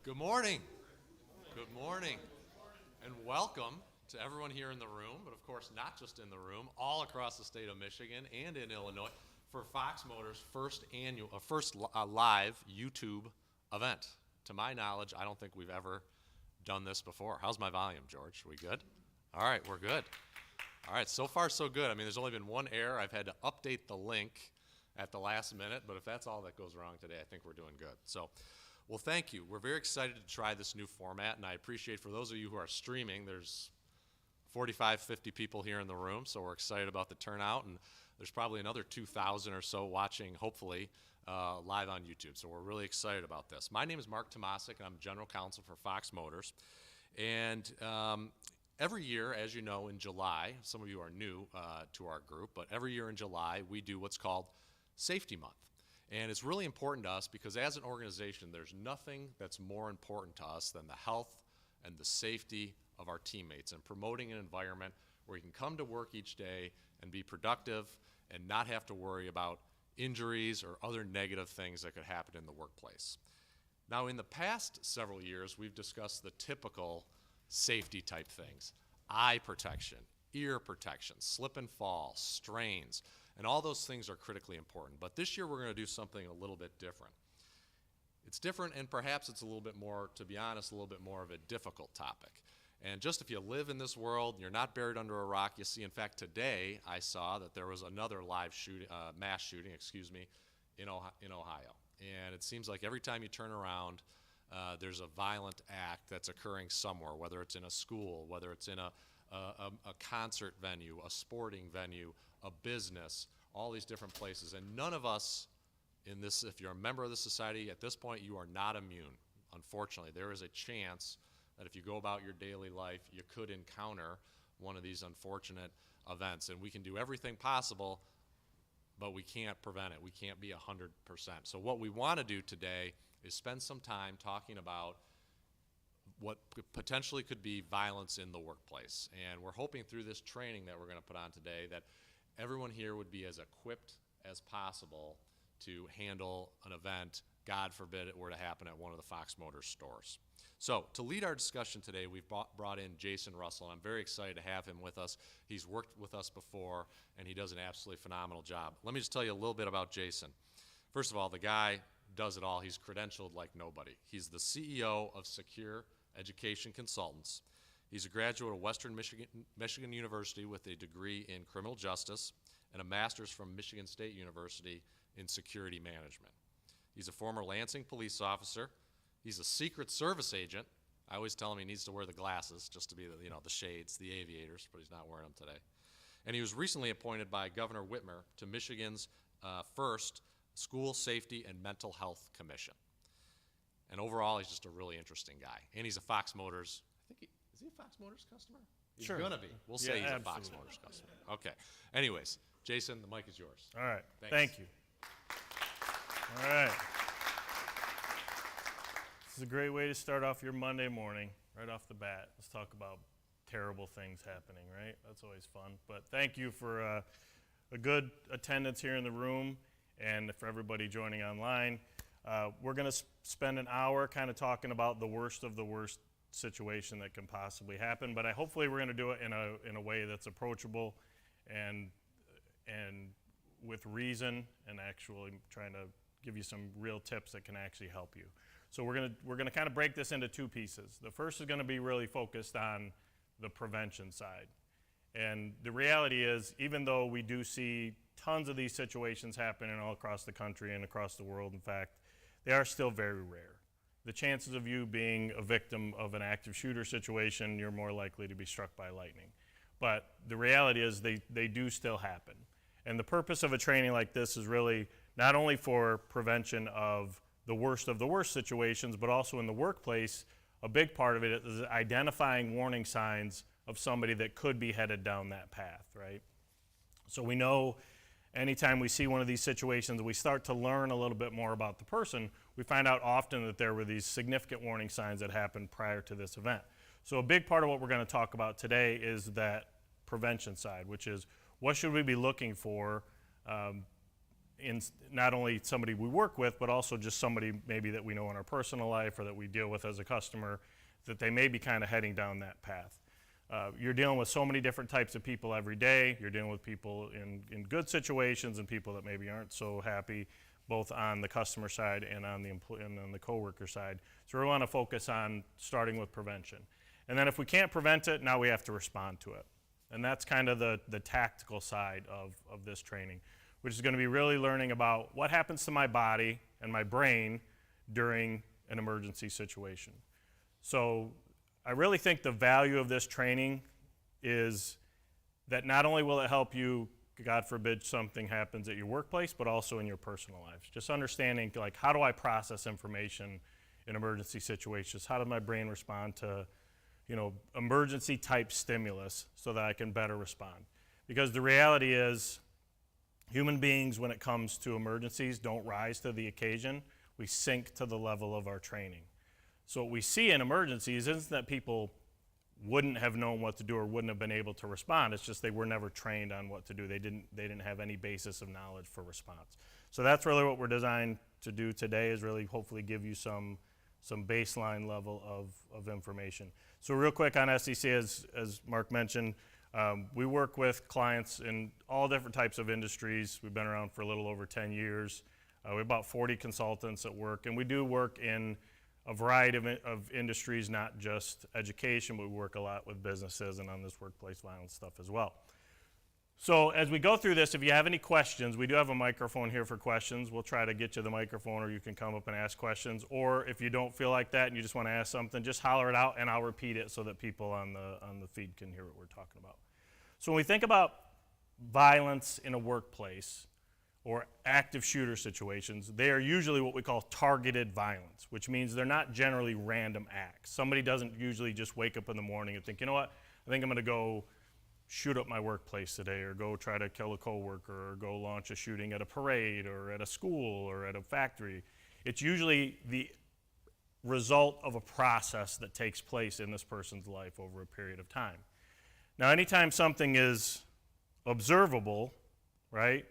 Good morning. Good morning. And welcome to everyone here in the room, but of course not just in the room, all across the state of Michigan and in Illinois for Fox Motors' first live YouTube event. To my knowledge, I don't think we've ever done this before. How's my volume, George? We good? All right, we're good. All right, so far so good. I mean, there's only been one error. I've had to update the link at the last minute, but if that's all that goes wrong today, I think we're doing good. So, well, thank you. We're very excited to try this new format, and I appreciate for those of you who are streaming, there's 45, 50 people here in the room, so we're excited about the turnout, and there's probably another 2,000 or so watching, hopefully, live on YouTube. So we're really excited about this. My name is Mark Tomasic, and I'm General Counsel for Fox Motors. And every year, as you know, in July, some of you are new to our group, but every year in July, we do what's called Safety Month. And it's really important to us because as an organization, there's nothing that's more important to us than the health and the safety of our teammates and promoting an environment where you can come to work each day and be productive and not have to worry about injuries or other negative things that could happen in the workplace. Now, in the past several years, we've discussed the typical safety type things: eye protection, ear protection, slip and fall, strains, and all those things are critically important. But this year we're going to do something a little bit different. It's different, and perhaps it's a little bit more, to be honest, a little bit more of a difficult topic. And just if you live in this world and you're not buried under a rock, you see, in fact, today I saw that there was another live shooting, mass shooting, in Ohio. And it seems like every time you turn around, there's a violent act that's occurring somewhere, whether it's in a school, whether it's in a concert venue, a sporting venue, a business, all these different places. And none of us in this, if you're a member of the society, at this point you are not immune. Unfortunately, there is a chance that if you go about your daily life, you could encounter one of these unfortunate events. And we can do everything possible, but we can't prevent it. We can't be 100%. So what we want to do today is spend some time talking about what potentially could be violence in the workplace. And we're hoping through this training that we're going to put on today that everyone here would be as equipped as possible to handle an event, God forbid it were to happen at one of the Fox Motors stores. So to lead our discussion today, we've brought in Jason Russell. I'm very excited to have him with us. He's worked with us before, and he does an absolutely phenomenal job. Let me just tell you a little bit about Jason. First of all, the guy does it all. He's credentialed like nobody. He's the CEO of Secure Education Consultants. He's a graduate of Western Michigan University with a degree in criminal justice and a master's from Michigan State University in security management. He's a former Lansing police officer. He's a Secret Service agent. I always tell him he needs to wear the glasses just to be the shades, the aviators, but he's not wearing them today. And he was recently appointed by Governor Whitmer to Michigan's first School Safety and Mental Health Commission. And overall, he's just a really interesting guy. And he's a Fox Motors, is he a Fox Motors customer? He's Sure. gonna be. We'll say he's absolutely. a Fox Motors customer. Okay. Anyways, Jason, the mic is yours. All right. Thanks. Thank you. All right. This is a great way to start off your Monday morning, right off the bat. Let's talk about terrible things happening, right? That's always fun. But thank you for a good attendance here in the room and for everybody joining online. We're going to spend an hour kind of talking about the worst of the worst situation that can possibly happen, but hopefully we're going to do it in a way that's approachable and with reason, and actually trying to give you some real tips that can actually help you. So we're going to kind of break this into two pieces. The first is going to be really focused on the prevention side. And the reality is, even though we do see tons of these situations happening all across the country and across the world, in fact, they are still very rare. The chances of you being a victim of an active shooter situation, you're more likely to be struck by lightning. But the reality is they do still happen. And the purpose of a training like this is really not only for prevention of the worst situations, but also in the workplace. A big part of it is identifying warning signs of somebody that could be headed down that path, right? So we know anytime we see one of these situations, we start to learn a little bit more about the person, we find out often that there were these significant warning signs that happened prior to this event. So a big part of what we're going to talk about today is that prevention side, which is what should we be looking for in not only somebody we work with, but also just somebody maybe that we know in our personal life or that we deal with as a customer, that they may be kind of heading down that path. You're dealing with so many different types of people every day. You're dealing with people in good situations and people that maybe aren't so happy, both on the customer side and on the coworker side. So we want to focus on starting with prevention. And then if we can't prevent it, now we have to respond to it. And that's kind of the tactical side of this training, which is going to be really learning about what happens to my body and my brain during an emergency situation. So I really think the value of this training is that not only will it help you, God forbid something happens at your workplace, but also in your personal lives. Just understanding, like, how do I process information in emergency situations? How does my brain respond to, emergency type stimulus so that I can better respond? Because the reality is, human beings, when it comes to emergencies, don't rise to the occasion. We sink to the level of our training. So what we see in emergencies isn't that people wouldn't have known what to do or wouldn't have been able to respond. It's just they were never trained on what to do. They didn't have any basis of knowledge for response. So that's really what we're designed to do today, is really hopefully give you some baseline level of information. So real quick on SEC, as Mark mentioned, we work with clients in all different types of industries. We've been around for a little over 10 years. We have about 40 consultants at work, and we do work in a variety of industries, not just education, but we work a lot with businesses and on this workplace violence stuff as well. So as we go through this, if you have any questions, we do have a microphone here for questions. We'll try to get you the microphone, or you can come up and ask questions. Or if you don't feel like that and you just want to ask something, just holler it out and I'll repeat it so that people on the feed can hear what we're talking about. So when we think about violence in a workplace or active shooter situations, they are usually what we call targeted violence, which means they're not generally random acts. Somebody doesn't usually just wake up in the morning and think, you know what, I think I'm going to go shoot up my workplace today, or go try to kill a coworker, or go launch a shooting at a parade or at a school or at a factory. It's usually the result of a process that takes place in this person's life over a period of time. Now, anytime something is observable, right,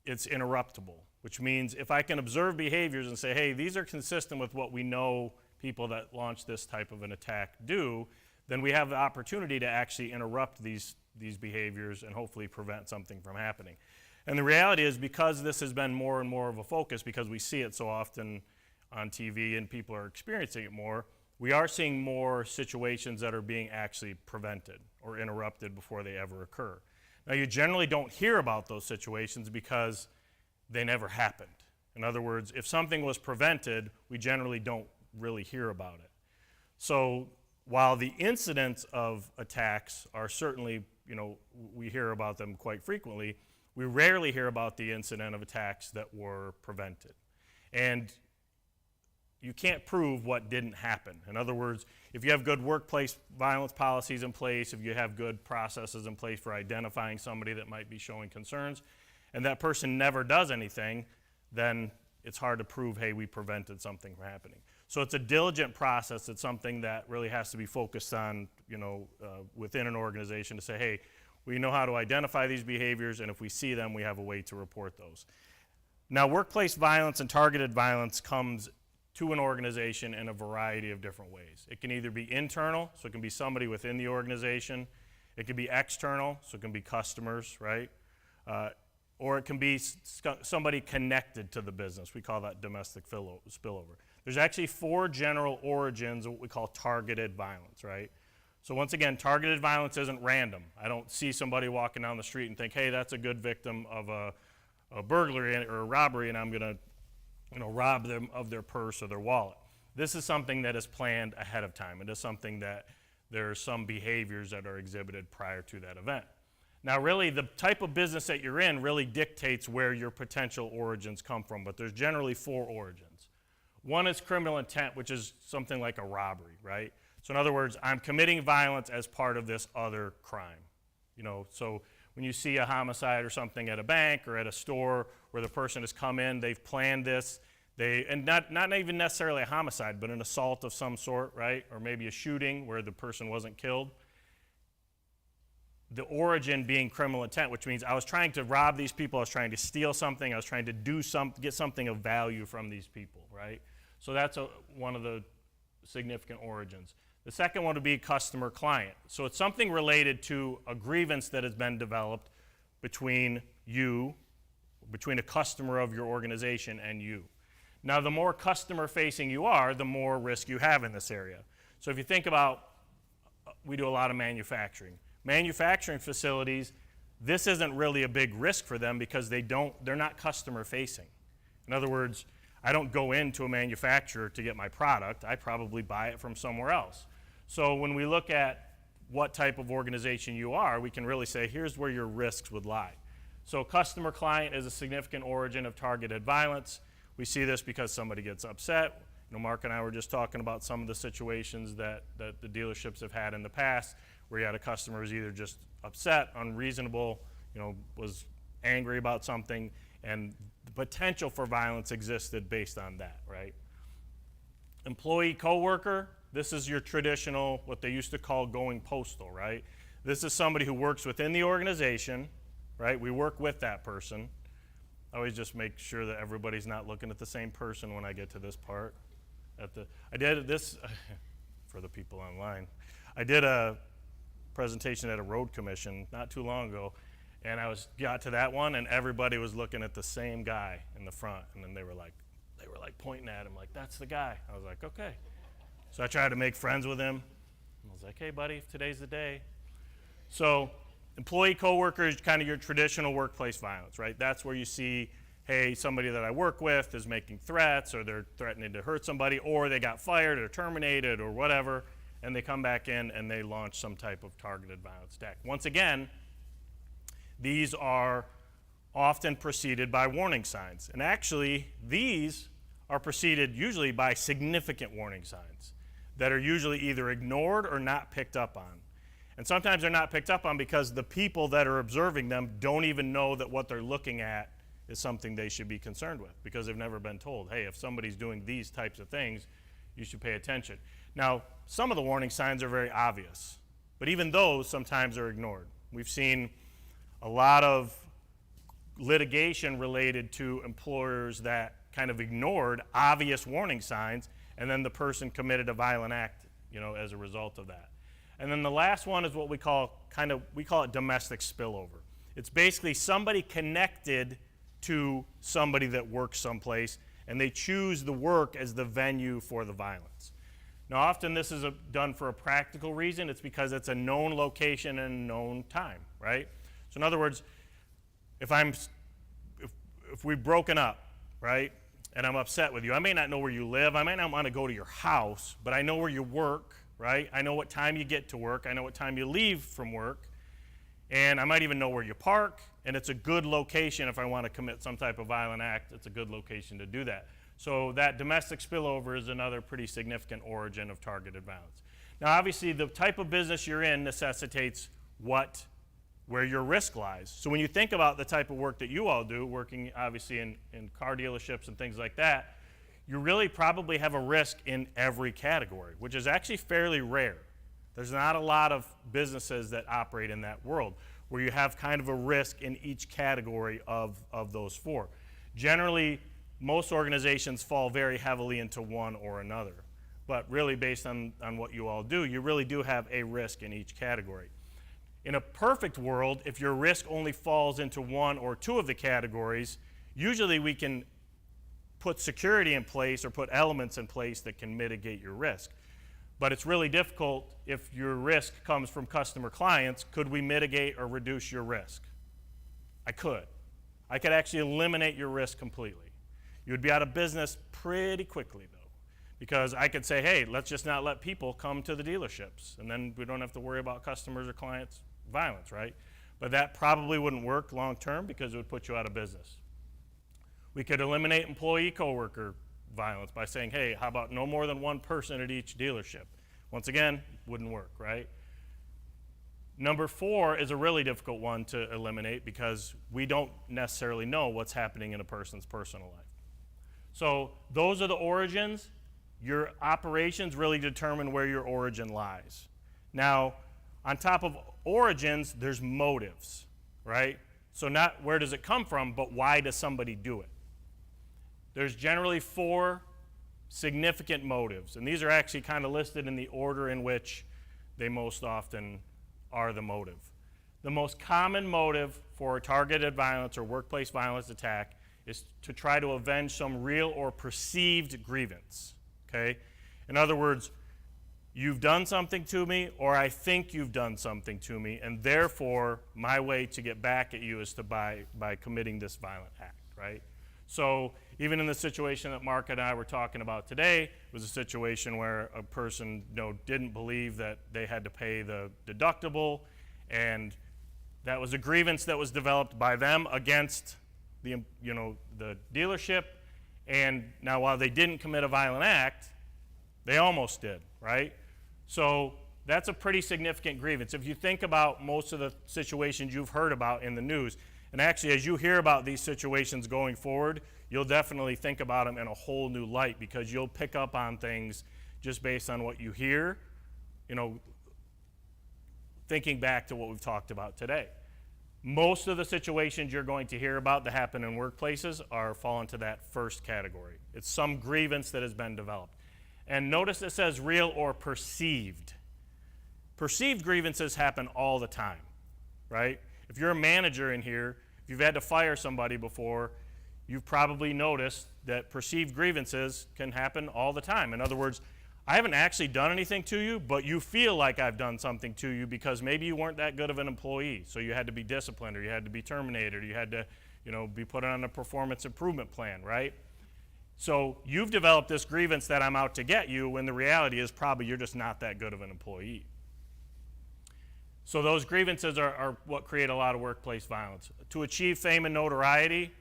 it's interruptible, which means if I can observe behaviors and say, hey, these are consistent with what we know people that launch this type of an attack do, then we have the opportunity to actually interrupt these behaviors and hopefully prevent something from happening. And the reality is, because this has been more and more of a focus, because we see it so often on TV and people are experiencing it more, we are seeing more situations that are being actually prevented or interrupted before they ever occur. Now, you generally don't hear about those situations because they never happened. In other words, if something was prevented, we generally don't really hear about it. So while the incidents of attacks are certainly, we hear about them quite frequently, we rarely hear about the incident of attacks that were prevented. And you can't prove what didn't happen. In other words, if you have good workplace violence policies in place, if you have good processes in place for identifying somebody that might be showing concerns, and that person never does anything, then it's hard to prove, hey, we prevented something from happening. So it's a diligent process. It's something that really has to be focused on, within an organization to say, hey, we know how to identify these behaviors, and if we see them, we have a way to report those. Now, workplace violence and targeted violence comes to an organization in a variety of different ways. It can either be internal, so it can be somebody within the organization. It can be external, so it can be customers, right? Or it can be somebody connected to the business. We call that domestic spillover. There's actually 4 general origins of what we call targeted violence, right? So once again, targeted violence isn't random. I don't see somebody walking down the street and think, hey, that's a good victim of a burglary or a robbery, and I'm going to rob them of their purse or their wallet. This is something that is planned ahead of time. It is something that there are some behaviors that are exhibited prior to that event. Now, really, the type of business that you're in really dictates where your potential origins come from, but there's generally 4 origins. One is criminal intent, which is something like a robbery, right? So in other words, I'm committing violence as part of this other crime. So when you see a homicide or something at a bank or at a store where the person has come in, they've planned this, and not even necessarily a homicide, but an assault of some sort, right? Or maybe a shooting where the person wasn't killed. the origin being criminal intent, which means I was trying to rob these people, I was trying to steal something, I was trying to get something of value from these people, right? So that's one of the significant origins. The second one would be customer-client. So it's something related to a grievance that has been developed between a customer of your organization and you. Now, the more customer-facing you are, the more risk you have in this area. So if you think about, we do a lot of manufacturing. Manufacturing facilities, this isn't really a big risk for them because they're not customer-facing. In other words, I don't go into a manufacturer to get my product. I probably buy it from somewhere else. So when we look at what type of organization you are, we can really say, here's where your risks would lie. So customer-client is a significant origin of targeted violence. We see this because somebody gets upset. You know, Mark and I were just talking about some of the situations that the dealerships have had in the past where you had a customer who's either just upset, unreasonable, was angry about something, and the potential for violence existed based on that, right? Employee coworker, this is your traditional, what they used to call going postal, right? This is somebody who works within the organization, right? We work with that person. I always just make sure that everybody's not looking at the same person when I get to this part. I did this, for the people online, I did a presentation at a road commission not too long ago, and got to that one, and everybody was looking at the same guy in the front, and then they were like pointing at him like, that's the guy. I was like, okay. So I tried to make friends with him. I was like, hey buddy, today's the day. So employee coworker is kind of your traditional workplace violence, right? That's where you see, hey, somebody that I work with is making threats, or they're threatening to hurt somebody, or they got fired or terminated or whatever, and they come back in and they launch some type of targeted violence attack. Once again, these are often preceded by warning signs. And actually, these are preceded usually by significant warning signs that are usually either ignored or not picked up on. And sometimes they're not picked up on because the people that are observing them don't even know that what they're looking at is something they should be concerned with, because they've never been told, hey, if somebody's doing these types of things, you should pay attention. Now, some of the warning signs are very obvious, but even those sometimes are ignored. We've seen a lot of litigation related to employers that kind of ignored obvious warning signs, and then the person committed a violent act, as a result of that. And then the last one is what we call it domestic spillover. It's basically somebody connected to somebody that works someplace, and they choose the work as the venue for the violence. Now, often this is done for a practical reason. It's because it's a known location and a known time, right? So in other words, if we've broken up, right, and I'm upset with you, I may not know where you live, I might not want to go to your house, but I know where you work, right? I know what time you get to work, I know what time you leave from work, and I might even know where you park, and it's a good location if I want to commit some type of violent act. It's a good location to do that. So that domestic spillover is another pretty significant origin of targeted violence. Now, obviously, the type of business you're in necessitates where your risk lies. So when you think about the type of work that you all do, working obviously in car dealerships and things like that, you really probably have a risk in every category, which is actually fairly rare. There's not a lot of businesses that operate in that world where you have kind of a risk in each category of those four. Generally, most organizations fall very heavily into one or another. But really, based on what you all do, you really do have a risk in each category. In a perfect world, if your risk only falls into one or two of the categories, usually we can put security in place or put elements in place that can mitigate your risk. But it's really difficult if your risk comes from customer clients. Could we mitigate or reduce your risk? I could. I could actually eliminate your risk completely. You would be out of business pretty quickly, though, because I could say, hey, let's just not let people come to the dealerships, and then we don't have to worry about customers or clients' violence, right? But that probably wouldn't work long term because it would put you out of business. We could eliminate employee coworker violence by saying, hey, how about no more than one person at each dealership? Once again, wouldn't work, right? Number 4 is a really difficult one to eliminate because we don't necessarily know what's happening in a person's personal life. So those are the origins. Your operations really determine where your origin lies. Now, On top of origins, there's motives, right? So not where does it come from, but why does somebody do it? There's generally 4 significant motives, and these are actually kind of listed in the order in which they most often are the motive. The most common motive for a targeted violence or workplace violence attack is to try to avenge some real or perceived grievance, okay? In other words, you've done something to me, or I think you've done something to me, and therefore my way to get back at you is to by committing this violent act, right? So even in the situation that Mark and I were talking about today, it was a situation where a person didn't believe that they had to pay the deductible, and that was a grievance that was developed by them against the dealership. And now while they didn't commit a violent act, they almost did, right? So that's a pretty significant grievance. If you think about most of the situations you've heard about in the news, and actually as you hear about these situations going forward, you'll definitely think about them in a whole new light, because you'll pick up on things just based on what you hear, thinking back to what we've talked about today. Most of the situations you're going to hear about that happen in workplaces fall into that first category. It's some grievance that has been developed. And notice it says real or perceived. Perceived grievances happen all the time, right? If you're a manager in here, if you've had to fire somebody before, you've probably noticed that perceived grievances can happen all the time. In other words, I haven't actually done anything to you, but you feel like I've done something to you because maybe you weren't that good of an employee, so you had to be disciplined, or you had to be terminated, or you had to, be put on a performance improvement plan, right? So you've developed this grievance that I'm out to get you, when the reality is probably you're just not that good of an employee. So those grievances are what create a lot of workplace violence. To achieve fame and notoriety,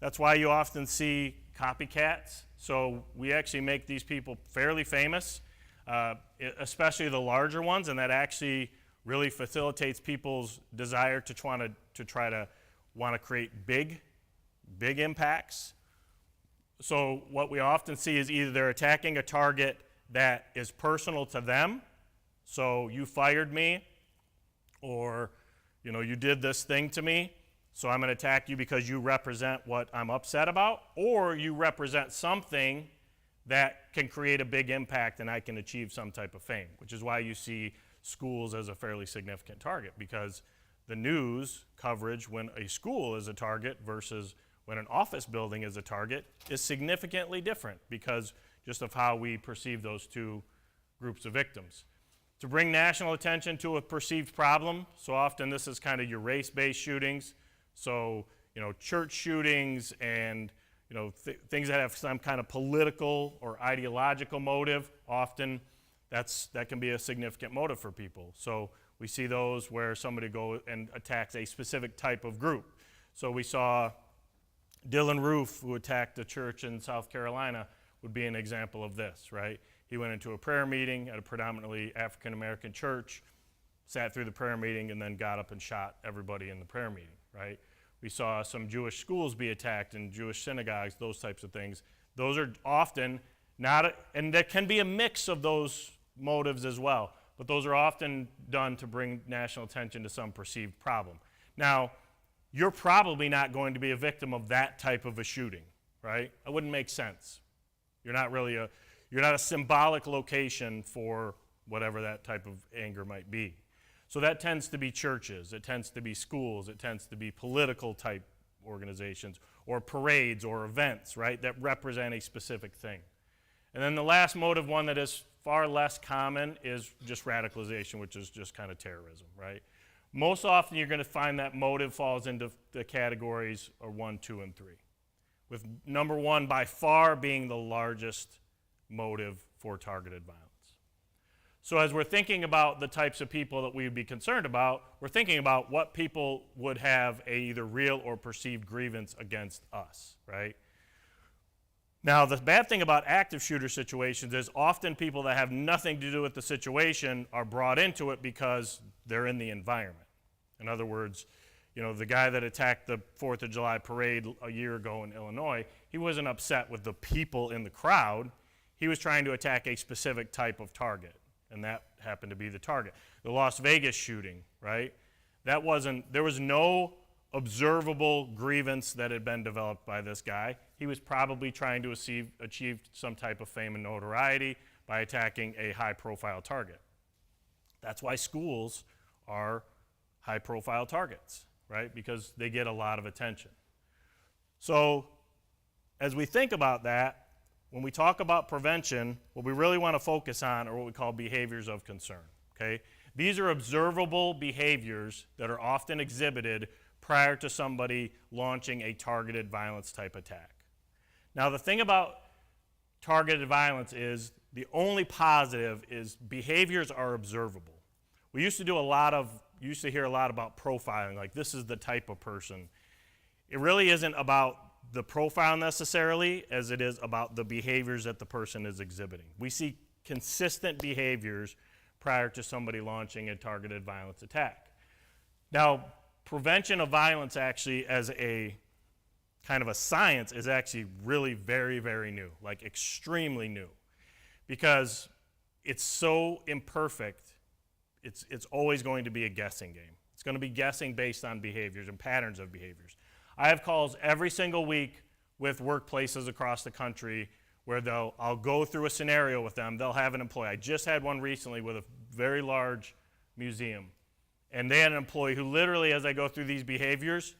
that's why you often see copycats. So we actually make these people fairly famous, especially the larger ones, and that actually really facilitates people's desire to try to want to create big impacts. So what we often see is either they're attacking a target that is personal to them, so you fired me, or you did this thing to me, so I'm going to attack you because you represent what I'm upset about, or you represent something that can create a big impact and I can achieve some type of fame, which is why you see schools as a fairly significant target, because the news coverage when a school is a target versus when an office building is a target is significantly different because just of how we perceive those two groups of victims. To bring national attention to a perceived problem, so often this is kind of your race-based shootings, so church shootings and things that have some kind of political or ideological motive, often that can be a significant motive for people. So we see those where somebody goes and attacks a specific type of group. So we saw Dylan Roof, who attacked a church in South Carolina, would be an example of this, right? He went into a prayer meeting at a predominantly African-American church, sat through the prayer meeting, and then got up and shot everybody in the prayer meeting, right? We saw some Jewish schools be attacked and Jewish synagogues, those types of things. Those are often and there can be a mix of those motives as well, but those are often done to bring national attention to some perceived problem. Now, you're probably not going to be a victim of that type of a shooting, right? That wouldn't make sense. You're not a symbolic location for whatever that type of anger might be. So that tends to be churches, it tends to be schools, it tends to be political type organizations, or parades or events, right, that represent a specific thing. And then the last motive, one that is far less common, is just radicalization, which is just kind of terrorism, right? Most often you're going to find that motive falls into the categories of 1, 2, and 3, with number 1 by far being the largest motive for targeted violence. So as we're thinking about the types of people that we would be concerned about, we're thinking about what people would have a either real or perceived grievance against us, right? Now, the bad thing about active shooter situations is often people that have nothing to do with the situation are brought into it because they're in the environment. In other words, the guy that attacked the 4th of July parade a year ago in Illinois, he wasn't upset with the people in the crowd. He was trying to attack a specific type of target. and that happened to be the target. The Las Vegas shooting, right? There was no observable grievance that had been developed by this guy. He was probably trying to achieve some type of fame and notoriety by attacking a high-profile target. That's why schools are high-profile targets, right? Because they get a lot of attention. So as we think about that, when we talk about prevention, what we really want to focus on are what we call behaviors of concern, okay? These are observable behaviors that are often exhibited prior to somebody launching a targeted violence type attack. Now, the thing about targeted violence is the only positive is behaviors are observable. We used to hear a lot about profiling, like this is the type of person. It really isn't about the profile necessarily as it is about the behaviors that the person is exhibiting. We see consistent behaviors prior to somebody launching a targeted violence attack. Now, prevention of violence actually as a kind of a science is actually really very, very new, like extremely new, because it's so imperfect, it's always going to be a guessing game. It's going to be guessing based on behaviors and patterns of behaviors. I have calls every single week with workplaces across the country where I'll go through a scenario with them. They'll have an employee. I just had one recently with a very large museum. And they had an employee who literally, as I go through these behaviors,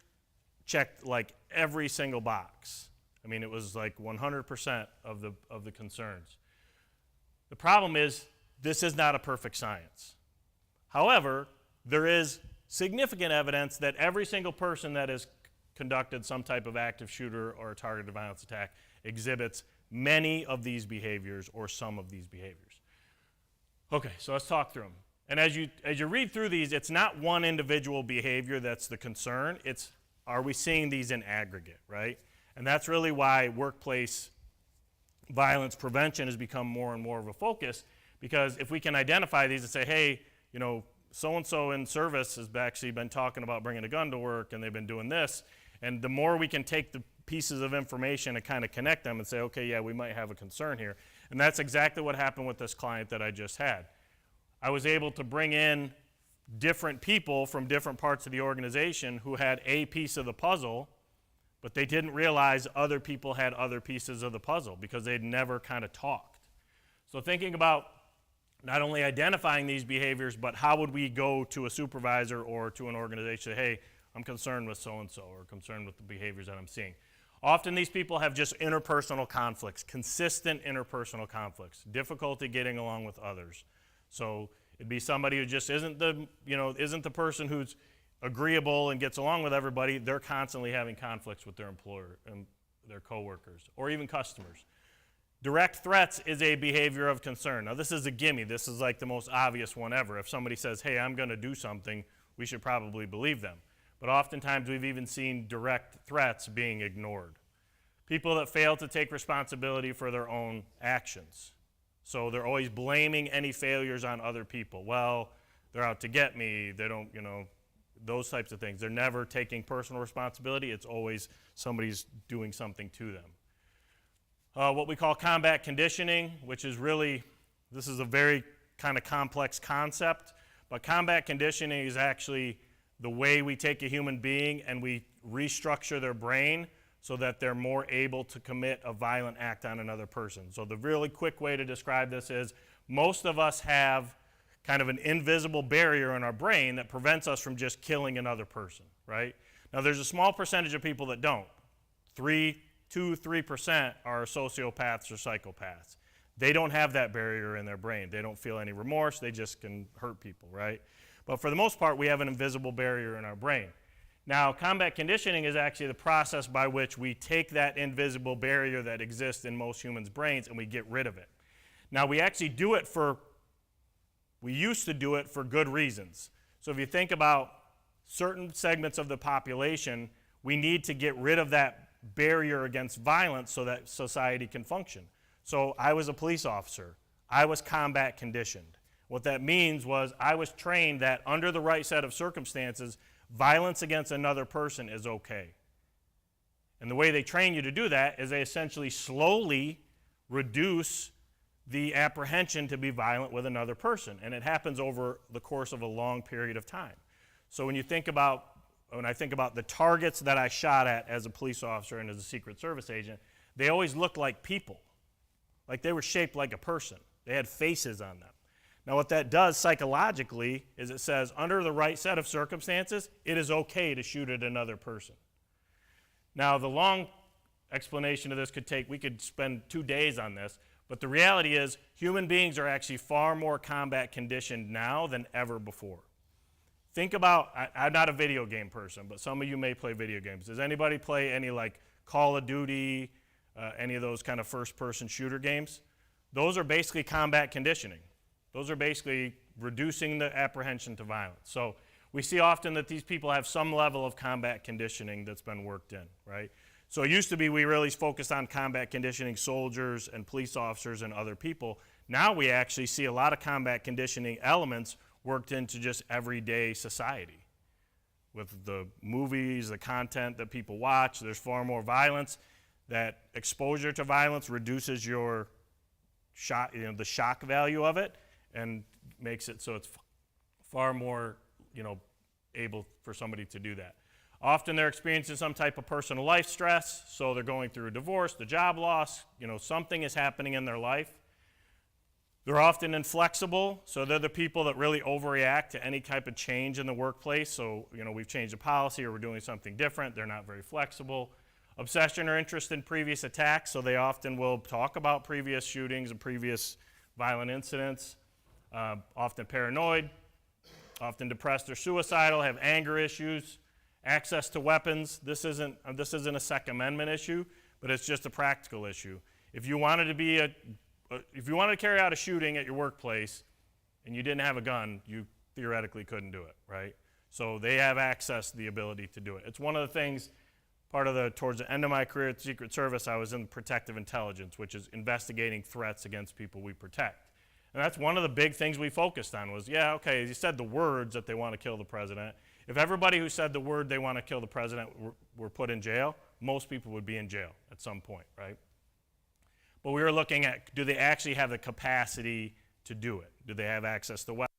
checked like every single box. I mean, it was like 100% of the concerns. The problem is, this is not a perfect science. However, there is significant evidence that every single person that has conducted some type of active shooter or a targeted violence attack exhibits many of these behaviors or some of these behaviors. Okay, so let's talk through them. And as you read through these, it's not one individual behavior that's the concern. It's, are we seeing these in aggregate, right? And that's really why workplace violence prevention has become more and more of a focus, because if we can identify these and say, hey, you know, so-and-so in service has actually been talking about bringing a gun to work, and they've been doing this, and the more we can take the pieces of information and kind of connect them and say, okay, yeah, we might have a concern here. And that's exactly what happened with this client that I just had. I was able to bring in different people from different parts of the organization who had a piece of the puzzle, but they didn't realize other people had other pieces of the puzzle because they'd never kind of talked. So thinking about not only identifying these behaviors, but how would we go to a supervisor or to an organization and say, hey, I'm concerned with so-and-so or concerned with the behaviors that I'm seeing. Often these people have just interpersonal conflicts, consistent interpersonal conflicts, difficulty getting along with others. So it'd be somebody who just isn't the person who's agreeable and gets along with everybody. They're constantly having conflicts with their employer and their coworkers or even customers. Direct threats is a behavior of concern. Now this is a gimme. This is like the most obvious one ever. If somebody says, hey, I'm going to do something, we should probably believe them. But oftentimes we've even seen direct threats being ignored. People that fail to take responsibility for their own actions. So they're always blaming any failures on other people. Well, they're out to get me. They don't, those types of things. They're never taking personal responsibility. It's always somebody's doing something to them. What we call combat conditioning, which is really, this is a very kind of complex concept, but combat conditioning is actually the way we take a human being and we restructure their brain so that they're more able to commit a violent act on another person. So the really quick way to describe this is most of us have kind of an invisible barrier in our brain that prevents us from just killing another person, right? Now there's a small percentage of people that don't. 2-3% are sociopaths or psychopaths. They don't have that barrier in their brain. They don't feel any remorse. They just can hurt people, right? But for the most part, we have an invisible barrier in our brain. Now, combat conditioning is actually the process by which we take that invisible barrier that exists in most humans' brains and we get rid of it. Now, we actually do it we used to do it for good reasons. So if you think about certain segments of the population, we need to get rid of that barrier against violence so that society can function. So I was a police officer. I was combat conditioned. What that means was I was trained that under the right set of circumstances, violence against another person is okay. And the way they train you to do that is they essentially slowly reduce the apprehension to be violent with another person. And it happens over the course of a long period of time. So when I think about the targets that I shot at as a police officer and as a Secret Service agent, they always looked like people. Like they were shaped like a person. They had faces on them. Now what that does psychologically is it says under the right set of circumstances, it is okay to shoot at another person. Now the long explanation of this we could spend 2 days on this, but the reality is human beings are actually far more combat conditioned now than ever before. Think about, I'm not a video game person, but some of you may play video games. Does anybody play any like Call of Duty, any of those kind of first-person shooter games? Those are basically combat conditioning. Those are basically reducing the apprehension to violence. So we see often that these people have some level of combat conditioning that's been worked in, right? So it used to be we really focused on combat conditioning soldiers and police officers and other people. Now we actually see a lot of combat conditioning elements worked into just everyday society. With the movies, the content that people watch, there's far more violence. That exposure to violence reduces your shock, the shock value of it, and makes it so it's far more, able for somebody to do that. Often they're experiencing some type of personal life stress, so they're going through a divorce, the job loss, something is happening in their life. They're often inflexible, so they're the people that really overreact to any type of change in the workplace. So, we've changed a policy or we're doing something different. They're not very flexible. Obsession or interest in previous attacks, so they often will talk about previous shootings and previous violent incidents. Often paranoid, often depressed or suicidal, have anger issues, access to weapons. This isn't a Second Amendment issue, but it's just a practical issue. If you wanted to carry out a shooting at your workplace and you didn't have a gun, you theoretically couldn't do it, right? So they have access to the ability to do it. It's one of the things, towards the end of my career at the Secret Service, I was in protective intelligence, which is investigating threats against people we protect. And that's one of the big things we focused on was, you said the words that they want to kill the president. If everybody who said the word they want to kill the president were put in jail, most people would be in jail at some point, right? But we were looking at, do they actually have the capacity to do it? Do they have access to weapons?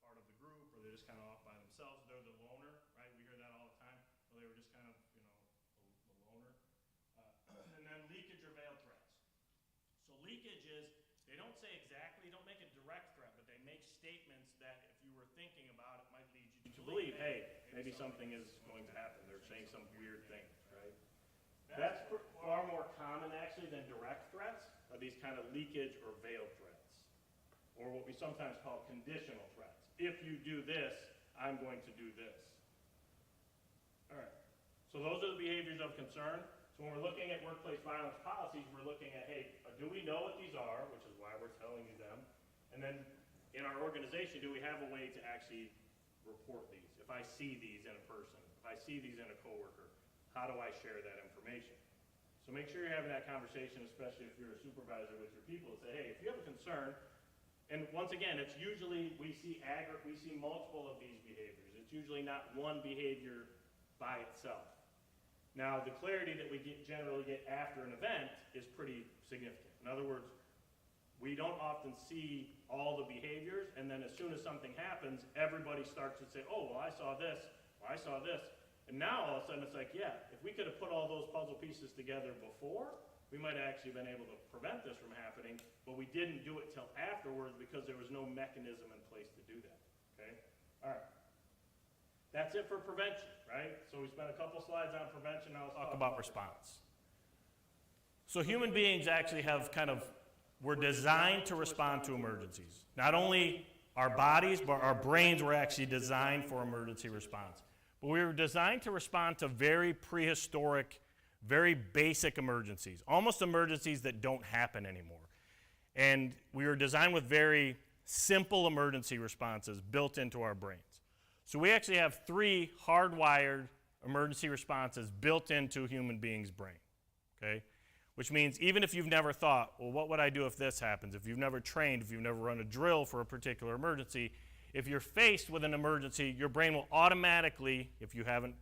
Part of the group, or they're just kind of off by themselves. They're the loner, right? We hear that all the time. Or they were just kind of, the loner. And then leakage or veiled threats. So leakage is, they don't say exactly, don't make a direct threat, but they make statements that if you were thinking about it might lead you to believe, hey, maybe something is going to happen. They're saying some weird thing, right? That's far more common actually than direct threats, are these kind of leakage or veiled threats. Or what we sometimes call conditional threats. If you do this, I'm going to do this. All right. So those are the behaviors of concern. So when we're looking at workplace violence policies, we're looking at, hey, do we know what these are, which is why we're telling you them, and then in our organization, do we have a way to actually report these? If I see these in a person, if I see these in a coworker, how do I share that information? So make sure you're having that conversation, especially if you're a supervisor with your people, and say, hey, if you have a concern, and once again, it's usually, we see multiple of these behaviors. It's usually not one behavior by itself. Now, the clarity that we generally get after an event is pretty significant. In other words, we don't often see all the behaviors, and then as soon as something happens, everybody starts to say, oh, well, I saw this, or I saw this. And now, all of a sudden, it's like, yeah, if we could have put all those puzzle pieces together before, we might have actually been able to prevent this from happening, but we didn't do it till afterwards because there was no mechanism in place to do that, okay? All right. That's it for prevention, right? So we spent a couple slides on prevention, now let's talk about response. So human beings actually have we're designed to respond to emergencies. Not only our bodies, but our brains were actually designed for emergency response. But we were designed to respond to very prehistoric, very basic emergencies, almost emergencies that don't happen anymore. And we were designed with very simple emergency responses built into our brains. So we actually have 3 hardwired emergency responses built into a human being's brain, okay? Which means even if you've never thought, well, what would I do if this happens? If you've never trained, if you've never run a drill for a particular emergency, if you're faced with an emergency, your brain will automatically, if you haven't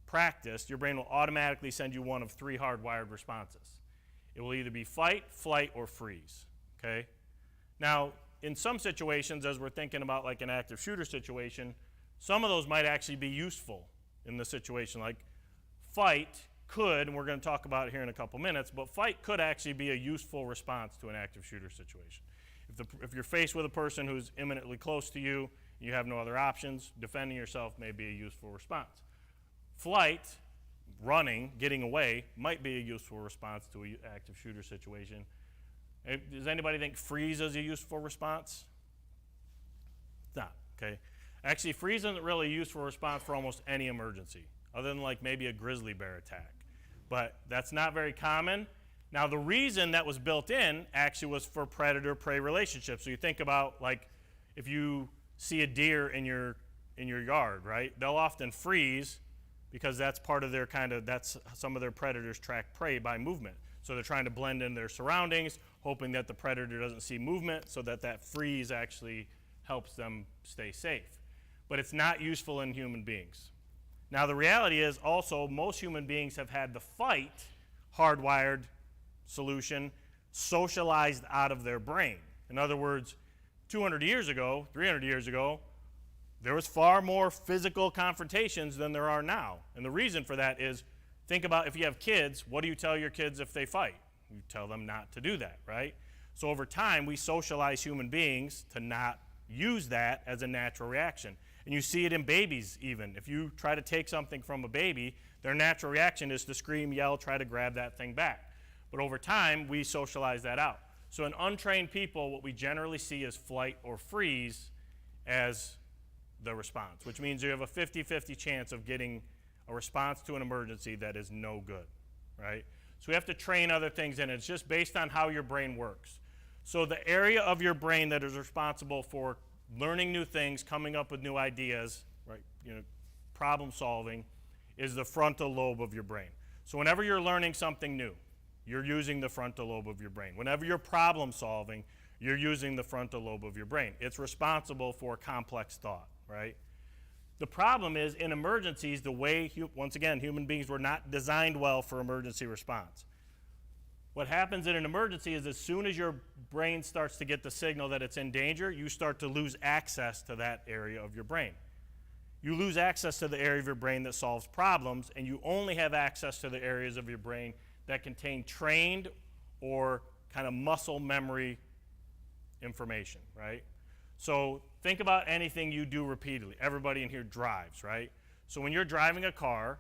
practiced, your brain will automatically send you one of 3 hardwired responses. It will either be fight, flight, or freeze, okay? Now, in some situations, as we're thinking about like an active shooter situation, some of those might actually be useful in the situation. Like fight could, and we're going to talk about it here in a couple minutes, but fight could actually be a useful response to an active shooter situation. If you're faced with a person who's imminently close to you, you have no other options, defending yourself may be a useful response. Flight, running, getting away, might be a useful response to an active shooter situation. Does anybody think freeze is a useful response? It's not, okay? Actually, freeze isn't really a useful response for almost any emergency, other than like maybe a grizzly bear attack. But that's not very common. Now, the reason that was built in actually was for predator-prey relationships. So you think about like if you see a deer in your yard, right? They'll often freeze because that's part of that's some of their predators track prey by movement. So they're trying to blend in their surroundings, hoping that the predator doesn't see movement so that freeze actually helps them stay safe. But it's not useful in human beings. Now, the reality is also most human beings have had the fight hardwired solution socialized out of their brain. In other words, 200 years ago, 300 years ago, there was far more physical confrontations than there are now. And the reason for that is, think about if you have kids, what do you tell your kids if they fight? You tell them not to do that, right? So over time, we socialize human beings to not use that as a natural reaction. And you see it in babies even. If you try to take something from a baby, their natural reaction is to scream, yell, try to grab that thing back. But over time, we socialize that out. So in untrained people, what we generally see is flight or freeze as the response, which means you have a 50-50 chance of getting a response to an emergency that is no good, right? So we have to train other things in it. It's just based on how your brain works. So the area of your brain that is responsible for learning new things, coming up with new ideas, right? Problem solving, is the frontal lobe of your brain. So whenever you're learning something new, you're using the frontal lobe of your brain. Whenever you're problem solving, you're using the frontal lobe of your brain. It's responsible for complex thought, right? The problem is in emergencies, the way, once again, human beings were not designed well for emergency response. What happens in an emergency is as soon as your brain starts to get the signal that it's in danger, you start to lose access to that area of your brain. You lose access to the area of your brain that solves problems, and you only have access to the areas of your brain that contain trained or kind of muscle memory information, right? So think about anything you do repeatedly. Everybody in here drives, right? So when you're driving a car,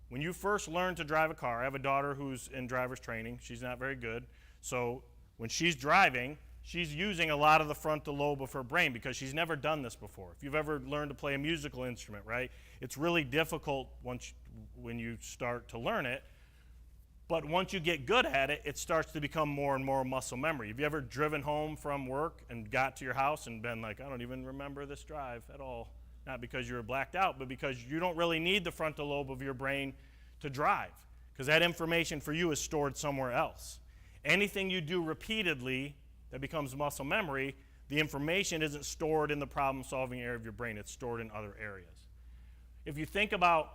when you first learn to drive a car, I have a daughter who's in driver's training. She's not very good. So when she's driving, she's using a lot of the frontal lobe of her brain because she's never done this before. If you've ever learned to play a musical instrument, right, it's really difficult when you start to learn it. But once you get good at it, it starts to become more and more muscle memory. Have you ever driven home from work and got to your house and been like, I don't even remember this drive at all? Not because you were blacked out, but because you don't really need the frontal lobe of your brain to drive, because that information for you is stored somewhere else. Anything you do repeatedly that becomes muscle memory, the information isn't stored in the problem-solving area of your brain. It's stored in other areas. If you think about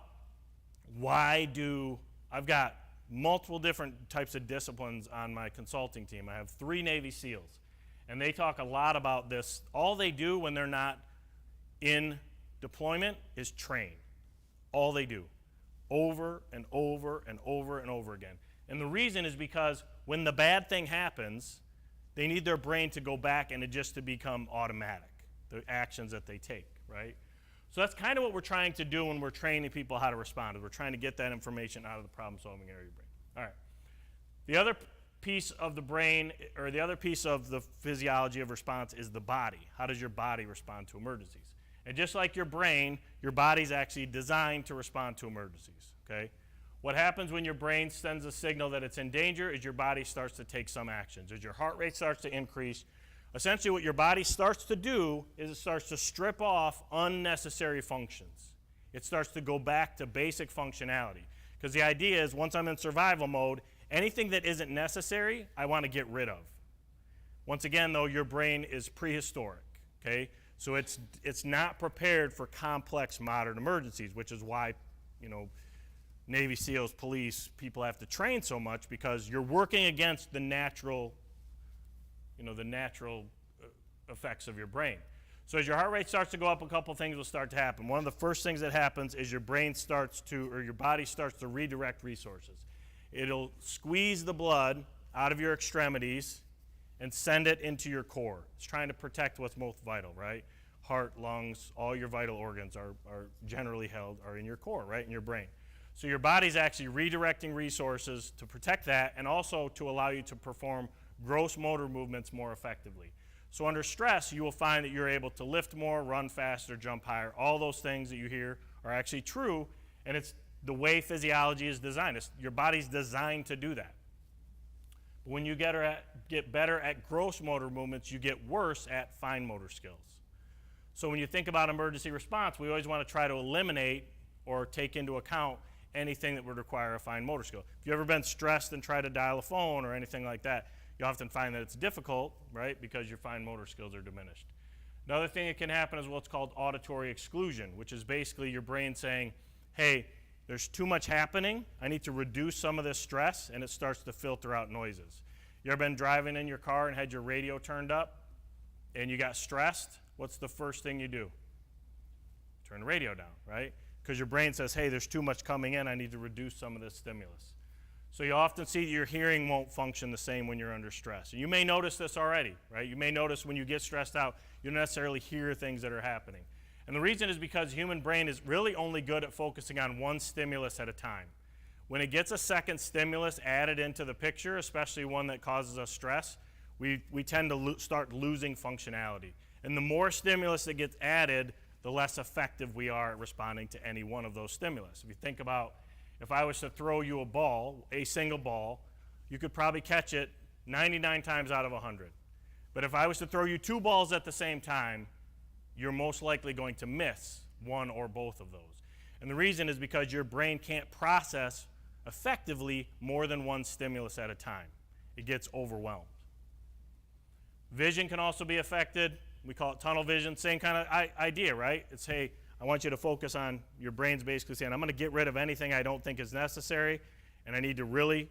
I've got multiple different types of disciplines on my consulting team. I have 3 Navy SEALs, and they talk a lot about this. All they do when they're not in deployment is train. All they do, over and over and over and over again. And the reason is because when the bad thing happens, they need their brain to go back and it just to become automatic, the actions that they take, right? So that's kind of what we're trying to do when we're training people how to respond. We're trying to get that information out of the problem-solving area of your brain. All right. The other piece of the brain, or the other piece of the physiology of response is the body. How does your body respond to emergencies? And just like your brain, your body's actually designed to respond to emergencies, okay? What happens when your brain sends a signal that it's in danger is your body starts to take some actions. As your heart rate starts to increase, essentially what your body starts to do is it starts to strip off unnecessary functions. It starts to go back to basic functionality. Because the idea is once I'm in survival mode, anything that isn't necessary, I want to get rid of. Once again, though, your brain is prehistoric, okay? So it's not prepared for complex modern emergencies, which is why, Navy SEALs, police, people have to train so much because you're working against the natural effects of your brain. So as your heart rate starts to go up, a couple things will start to happen. One of the first things that happens is your body starts to redirect resources. It'll squeeze the blood out of your extremities and send it into your core. It's trying to protect what's most vital, right? Heart, lungs, all your vital organs are generally are in your core, right, in your brain. So your body's actually redirecting resources to protect that and also to allow you to perform gross motor movements more effectively. So under stress, you will find that you're able to lift more, run faster, jump higher. All those things that you hear are actually true, and it's the way physiology is designed. Your body's designed to do that. But when you get better at gross motor movements, you get worse at fine motor skills. So when you think about emergency response, we always want to try to eliminate or take into account anything that would require a fine motor skill. If you've ever been stressed and tried to dial a phone or anything like that, you often find that it's difficult, right, because your fine motor skills are diminished. Another thing that can happen is what's called auditory exclusion, which is basically your brain saying, hey, there's too much happening, I need to reduce some of this stress, and it starts to filter out noises. You ever been driving in your car and had your radio turned up, and you got stressed? What's the first thing you do? Turn the radio down, right? Because your brain says, hey, there's too much coming in, I need to reduce some of this stimulus. So you often see that your hearing won't function the same when you're under stress. And you may notice this already, right? You may notice when you get stressed out, you don't necessarily hear things that are happening. And the reason is because the human brain is really only good at focusing on one stimulus at a time. When it gets a second stimulus added into the picture, especially one that causes us stress, we tend to start losing functionality. And the more stimulus that gets added, the less effective we are at responding to any one of those stimulus. If you think about if I was to throw you a ball, a single ball, you could probably catch it 99 times out of 100. But if I was to throw you 2 balls at the same time, you're most likely going to miss one or both of those. And the reason is because your brain can't process effectively more than one stimulus at a time. It gets overwhelmed. Vision can also be affected. We call it tunnel vision, same kind of idea, right? It's, hey, I want you to focus on, your brain's basically saying, I'm going to get rid of anything I don't think is necessary, and I need to really,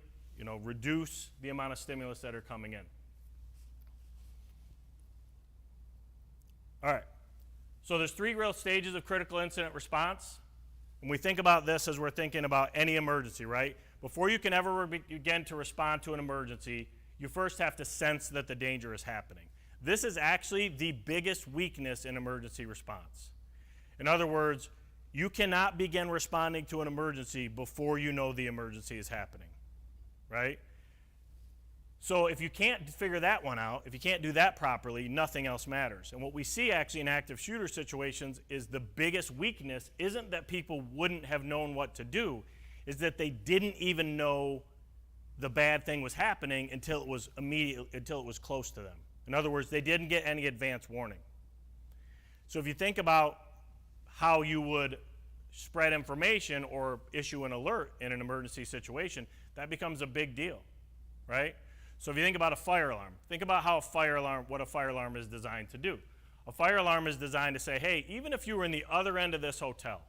reduce the amount of stimulus that are coming in. All right. So there's 3 real stages of critical incident response. When we think about this as we're thinking about any emergency, right? Before you can ever begin to respond to an emergency, you first have to sense that the danger is happening. This is actually the biggest weakness in emergency response. In other words, you cannot begin responding to an emergency before you know the emergency is happening, right? So if you can't figure that one out, if you can't do that properly, nothing else matters. And what we see actually in active shooter situations is the biggest weakness isn't that people wouldn't have known what to do, is that they didn't even know the bad thing was happening until it was close to them. In other words, they didn't get any advance warning. So if you think about how you would spread information or issue an alert in an emergency situation, that becomes a big deal, right? So if you think about a fire alarm, think about what a fire alarm is designed to do. A fire alarm is designed to say, hey, even if you were in the other end of this hotel,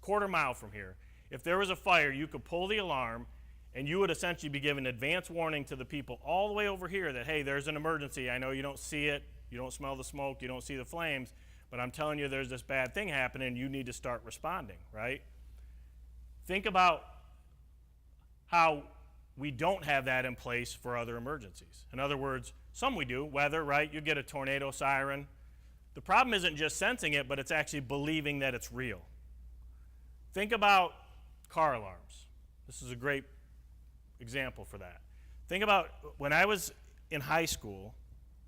quarter mile from here, if there was a fire, you could pull the alarm and you would essentially be giving advance warning to the people all the way over here that, hey, there's an emergency. I know you don't see it, you don't smell the smoke, you don't see the flames, but I'm telling you there's this bad thing happening, you need to start responding, right? Think about how we don't have that in place for other emergencies. In other words, some we do, weather, right? You get a tornado siren. The problem isn't just sensing it, but it's actually believing that it's real. Think about car alarms. This is a great example for that. Think about when I was in high school,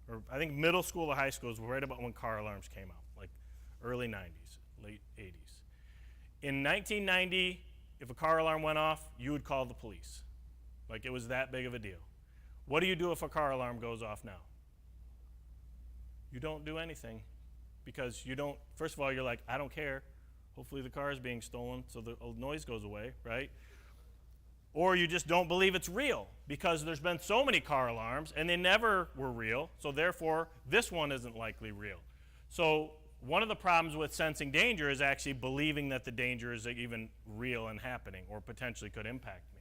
or I think middle school or high school was right about when car alarms came out, like early 90s, late 80s. In 1990, if a car alarm went off, you would call the police. Like it was that big of a deal. What do you do if a car alarm goes off now? You don't do anything because you don't, first of all, you're like, I don't care. Hopefully the car is being stolen so the noise goes away, right? Or you just don't believe it's real because there's been so many car alarms and they never were real, so therefore this one isn't likely real. So one of the problems with sensing danger is actually believing that the danger is even real and happening or potentially could impact me.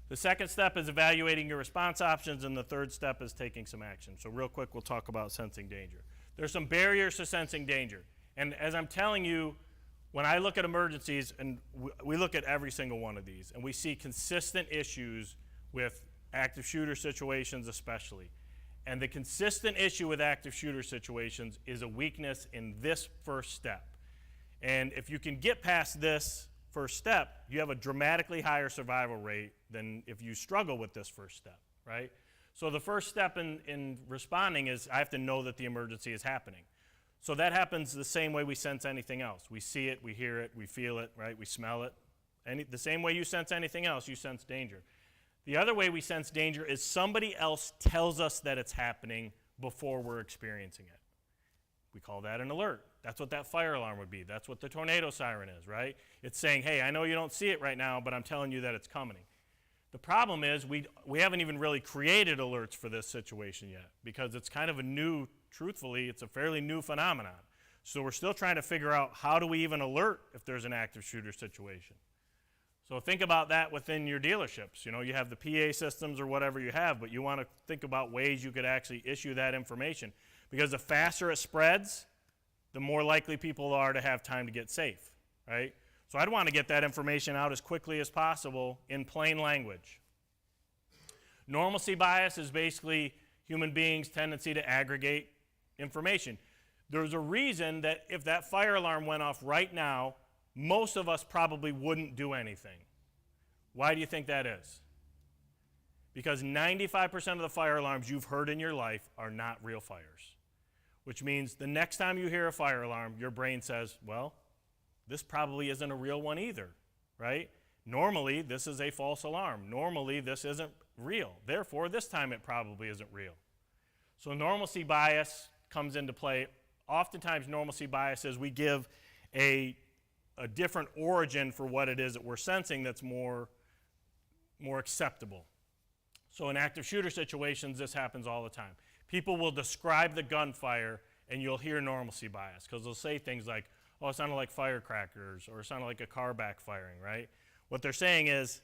The second step is evaluating your response options, and the third step is taking some action. So real quick, we'll talk about sensing danger. There's some barriers to sensing danger. And as I'm telling you, when I look at emergencies, and we look at every single one of these, and we see consistent issues with active shooter situations especially. And the consistent issue with active shooter situations is a weakness in this first step. And if you can get past this first step, you have a dramatically higher survival rate than if you struggle with this first step, right? So the first step in responding is I have to know that the emergency is happening. So that happens the same way we sense anything else. We see it, we hear it, we feel it, right? We smell it. The same way you sense anything else, you sense danger. The other way we sense danger is somebody else tells us that it's happening before we're experiencing it. We call that an alert. That's what that fire alarm would be. That's what the tornado siren is, right? It's saying, hey, I know you don't see it right now, but I'm telling you that it's coming. The problem is we haven't even really created alerts for this situation yet because it's kind of a new, truthfully, it's a fairly new phenomenon. So we're still trying to figure out how do we even alert if there's an active shooter situation. So think about that within your dealerships. You know, you have the PA systems or whatever you have, but you want to think about ways you could actually issue that information because the faster it spreads, the more likely people are to have time to get safe, right? So I'd want to get that information out as quickly as possible in plain language. Normalcy bias is basically human beings' tendency to aggregate information. There's a reason that if that fire alarm went off right now, most of us probably wouldn't do anything. Why do you think that is? Because 95% of the fire alarms you've heard in your life are not real fires, which means the next time you hear a fire alarm, your brain says, well, this probably isn't a real one either, right? Normally, this is a false alarm. Normally, this isn't real. Therefore, this time it probably isn't real. So normalcy bias comes into play. Oftentimes, normalcy bias is we give a different origin for what it is that we're sensing that's more acceptable. So in active shooter situations, this happens all the time. People will describe the gunfire, and you'll hear normalcy bias, because they'll say things like, oh, it sounded like firecrackers, or it sounded like a car backfiring, right? What they're saying is,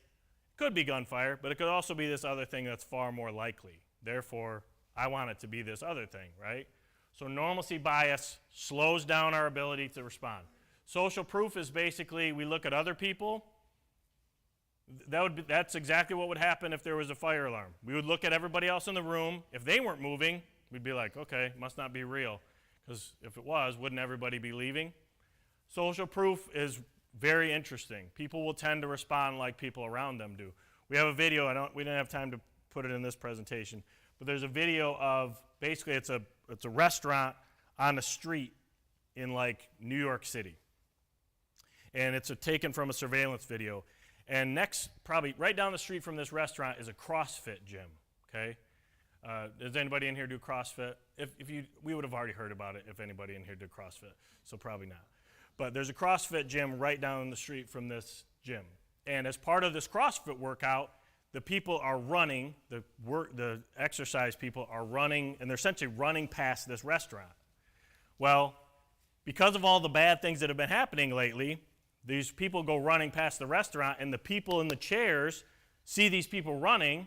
it could be gunfire, but it could also be this other thing that's far more likely. Therefore, I want it to be this other thing, right? So normalcy bias slows down our ability to respond. Social proof is basically we look at other people. That's exactly what would happen if there was a fire alarm. We would look at everybody else in the room. If they weren't moving, we'd be like, okay, must not be real. Because if it was, wouldn't everybody be leaving? Social proof is very interesting. People will tend to respond like people around them do. We have a video. We didn't have time to put it in this presentation, but there's a video of basically it's a restaurant on a street in like New York City, and it's taken from a surveillance video. And next, probably right down the street from this restaurant, is a CrossFit gym. Okay, does anybody in here do CrossFit? We would have already heard about it if anybody in here did CrossFit, so probably not. But there's a CrossFit gym right down the street from this gym. And as part of this CrossFit workout, the people are running, the exercise people are running, and they're essentially running past this restaurant. Well, because of all the bad things that have been happening lately, these people go running past the restaurant, and the people in the chairs see these people running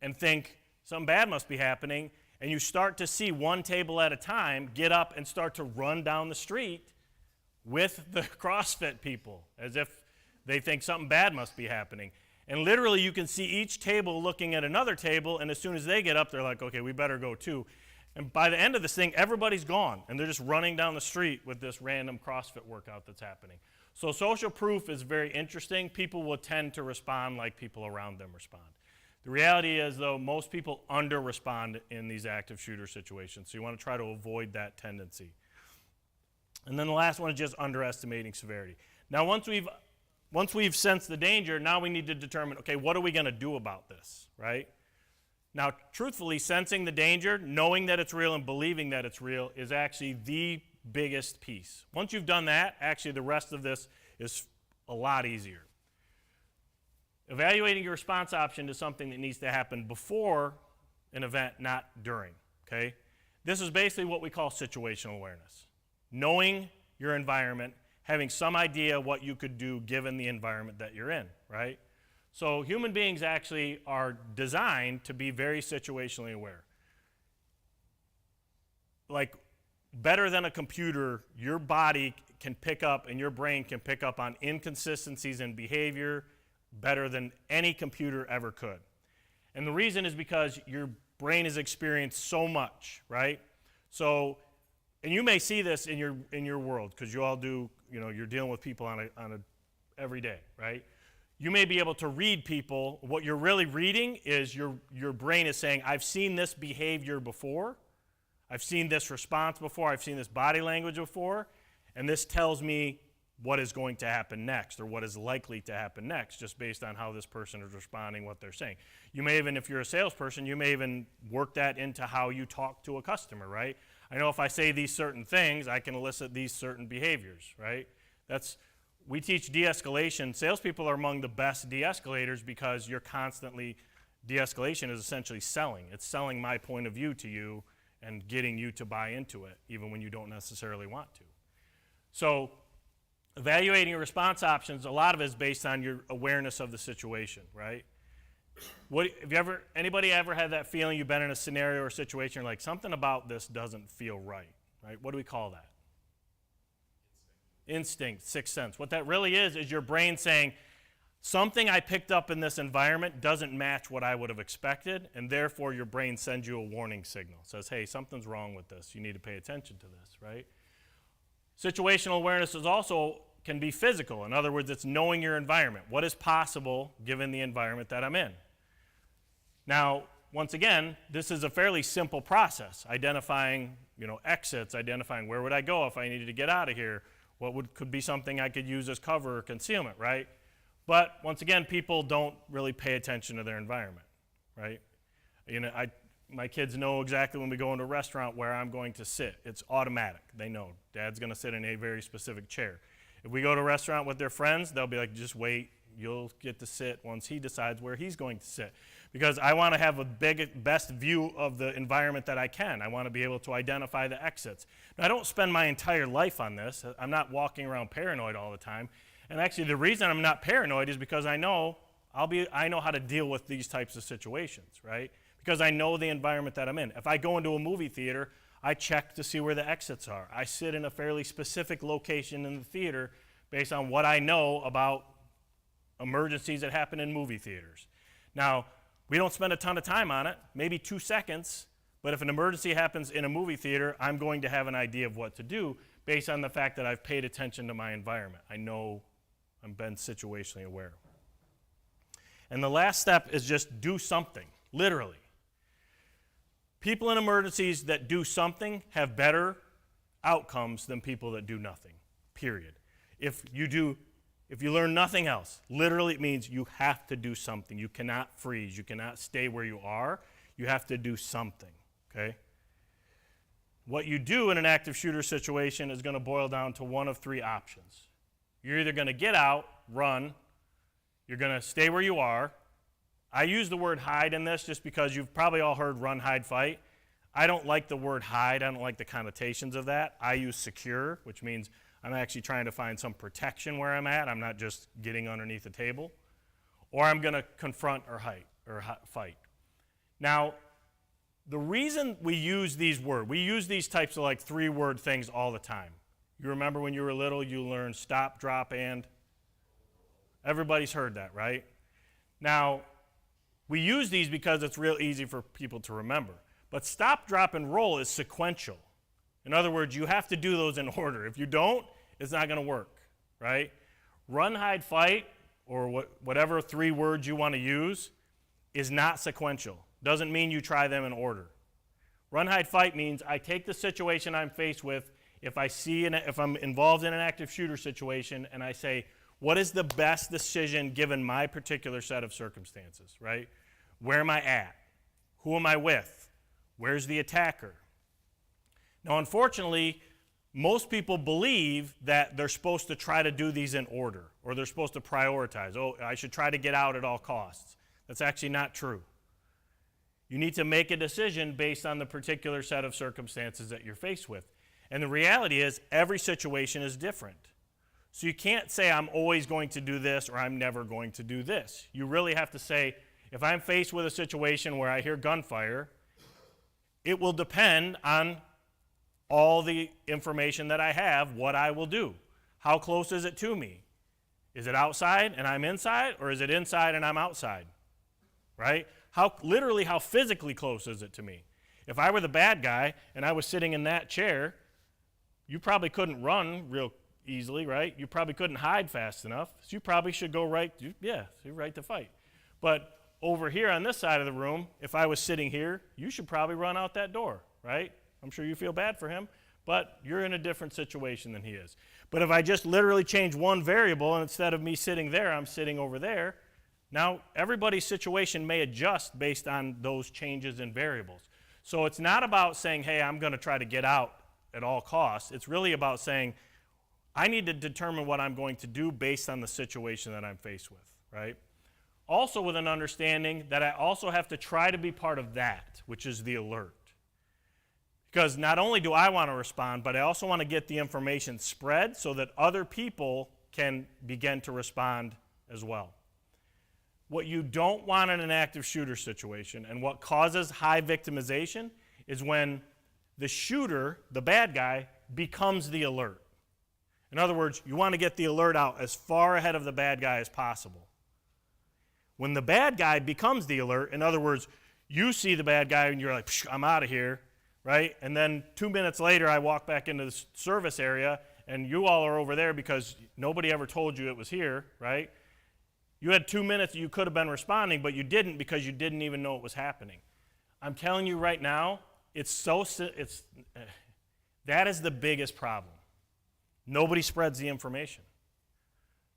and think something bad must be happening, and you start to see one table at a time get up and start to run down the street with the CrossFit people, as if they think something bad must be happening. And literally you can see each table looking at another table, and as soon as they get up, they're like, okay, we better go too. And by the end of this thing, everybody's gone, and they're just running down the street with this random CrossFit workout that's happening. So social proof is very interesting. People will tend to respond like people around them respond. The reality is, though, most people under-respond in these active shooter situations, so you want to try to avoid that tendency. And then the last one is just underestimating severity. Now, once we've sensed the danger, now we need to determine, okay, what are we going to do about this, right? Now, truthfully, sensing the danger, knowing that it's real and believing that it's real is actually the biggest piece. Once you've done that, actually the rest of this is a lot easier. Evaluating your response option is something that needs to happen before an event, not during, okay? This is basically what we call situational awareness. Knowing your environment, having some idea what you could do given the environment that you're in, right? So human beings actually are designed to be very situationally aware. Like, better than a computer, your body can pick up and your brain can pick up on inconsistencies in behavior better than any computer ever could. And the reason is because your brain has experienced so much, right? So, and you may see this in your world, because you all do, you're dealing with people on a every day, right? You may be able to read people. What you're really reading is your brain is saying, I've seen this behavior before, I've seen this response before, I've seen this body language before, and this tells me what is going to happen next, or what is likely to happen next, just based on how this person is responding, what they're saying. You may even, if you're a salesperson, you may even work that into how you talk to a customer, right? I know if I say these certain things, I can elicit these certain behaviors, right? We teach de-escalation. Salespeople are among the best de-escalators because you're constantly, de-escalation is essentially selling. It's selling my point of view to you and getting you to buy into it, even when you don't necessarily want to. So, evaluating your response options, a lot of it is based on your awareness of the situation, right? Anybody ever had that feeling you've been in a scenario or situation like something about this doesn't feel right? What do we call that? Instinct, sixth sense. What that really is your brain saying, something I picked up in this environment doesn't match what I would have expected, and therefore your brain sends you a warning signal. It says, hey, something's wrong with this. You need to pay attention to this, right? Situational awareness can be physical. In other words, it's knowing your environment. What is possible given the environment that I'm in? Now, once again, this is a fairly simple process. Identifying, exits, identifying where would I go if I needed to get out of here, could be something I could use as cover or concealment, right? But once again, people don't really pay attention to their environment, right? My kids know exactly when we go into a restaurant where I'm going to sit. It's automatic. They know. Dad's going to sit in a very specific chair. If we go to a restaurant with their friends, they'll be like, just wait. You'll get to sit once he decides where he's going to sit. Because I want to have a best view of the environment that I can. I want to be able to identify the exits. Now, I don't spend my entire life on this. I'm not walking around paranoid all the time. And actually, the reason I'm not paranoid is because I know how to deal with these types of situations, right? Because I know the environment that I'm in. If I go into a movie theater, I check to see where the exits are. I sit in a fairly specific location in the theater based on what I know about emergencies that happen in movie theaters. Now, we don't spend a ton of time on it, maybe 2 seconds, but if an emergency happens in a movie theater, I'm going to have an idea of what to do based on the fact that I've paid attention to my environment. I know I've been situationally aware. And the last step is just do something, literally. People in emergencies that do something have better outcomes than people that do nothing, period. If you learn nothing else, literally it means you have to do something. You cannot freeze. You cannot stay where you are. You have to do something, okay? What you do in an active shooter situation is going to boil down to one of three options. You're either going to get out, run, you're going to stay where you are. I use the word hide in this just because you've probably all heard run, hide, fight. I don't like the word hide. I don't like the connotations of that. I use secure, which means I'm actually trying to find some protection where I'm at. I'm not just getting underneath a table. Or I'm going to confront or fight. Now, the reason we use these words, we use these types of like 3-word things all the time. You remember when you were little, you learned stop, drop, and? Everybody's heard that, right? Now, we use these because it's real easy for people to remember. But stop, drop, and roll is sequential. In other words, you have to do those in order. If you don't, it's not going to work, right? Run, hide, fight, or whatever 3 words you want to use, is not sequential. Doesn't mean you try them in order. Run, hide, fight means I take the situation I'm faced with. If I'm involved in an active shooter situation, and I say, what is the best decision given my particular set of circumstances, right? Where am I at? Who am I with? Where's the attacker? Now, unfortunately, most people believe that they're supposed to try to do these in order, or they're supposed to prioritize. Oh, I should try to get out at all costs. That's actually not true. You need to make a decision based on the particular set of circumstances that you're faced with. And the reality is, every situation is different. So you can't say, I'm always going to do this, or I'm never going to do this. You really have to say, if I'm faced with a situation where I hear gunfire, it will depend on all the information that I have, what I will do. How close is it to me? Is it outside and I'm inside, or is it inside and I'm outside? Right? How physically close is it to me? If I were the bad guy and I was sitting in that chair, you probably couldn't run real easily, right? You probably couldn't hide fast enough, so you probably should go right to fight. But over here on this side of the room, if I was sitting here, you should probably run out that door, right? I'm sure you feel bad for him, but you're in a different situation than he is. But if I just literally change one variable, and instead of me sitting there, I'm sitting over there, now everybody's situation may adjust based on those changes in variables. So it's not about saying, hey, I'm going to try to get out at all costs. It's really about saying, I need to determine what I'm going to do based on the situation that I'm faced with, right? Also with an understanding that I also have to try to be part of that, which is the alert. Because not only do I want to respond, but I also want to get the information spread so that other people can begin to respond as well. What you don't want in an active shooter situation, and what causes high victimization, is when the shooter, the bad guy, becomes the alert. In other words, you want to get the alert out as far ahead of the bad guy as possible. When the bad guy becomes the alert, in other words, you see the bad guy and you're like, I'm out of here, right? And then 2 minutes later, I walk back into the service area, and you all are over there because nobody ever told you it was here, right? You had 2 minutes that you could have been responding, but you didn't because you didn't even know it was happening. I'm telling you right now, that is the biggest problem. Nobody spreads the information.